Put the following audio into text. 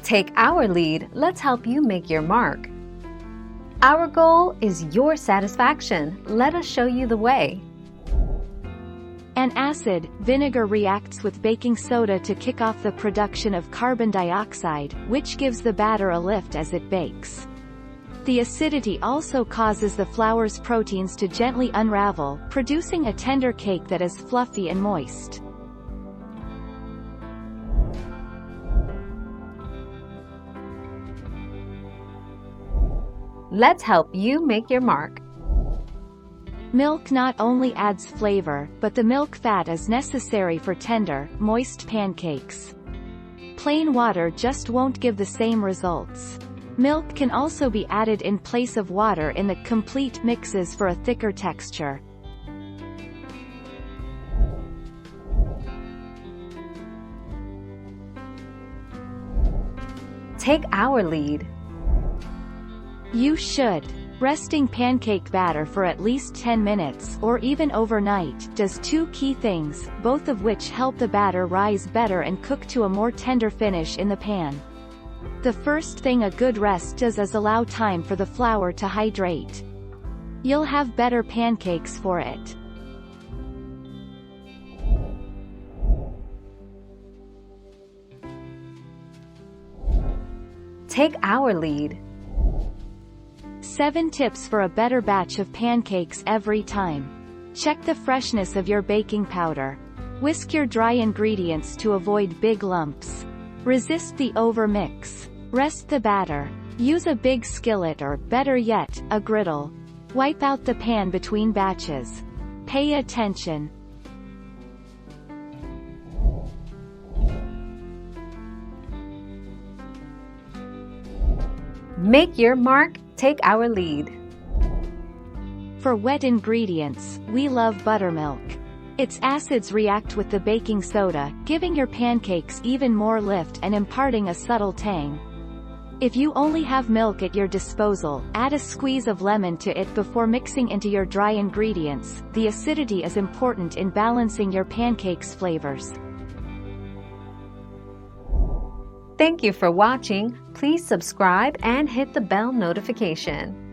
Take our lead, let's help you make your mark. Our goal is your satisfaction. Let us show you the way. An acid, vinegar reacts with baking soda to kick off the production of carbon dioxide, which gives the batter a lift as it bakes. The acidity also causes the flour's proteins to gently unravel, producing a tender cake that is fluffy and moist. Let's help you make your mark. Milk not only adds flavor, but the milk fat is necessary for tender, moist pancakes. Plain water just won't give the same results. Milk can also be added in place of water in the complete mixes for a thicker texture. Take our lead. You should. Resting pancake batter for at least 10 minutes or even overnight does two key things, both of which help the batter rise better and cook to a more tender finish in the pan. The first thing a good rest does is allow time for the flour to hydrate. You'll have better pancakes for it. Take our lead. 7 tips for a better batch of pancakes every time. Check the freshness of your baking powder. Whisk your dry ingredients to avoid big lumps. Resist the over-mix. Rest the batter. Use a big skillet or, better yet, a griddle. Wipe out the pan between batches. Pay attention. Make your mark, take our lead. For wet ingredients, we love buttermilk. Its acids react with the baking soda, giving your pancakes even more lift and imparting a subtle tang. If you only have milk at your disposal, add a squeeze of lemon to it before mixing into your dry ingredients. The acidity is important in balancing your pancakes' flavors. Thank you for watching. Please subscribe and hit the bell notification.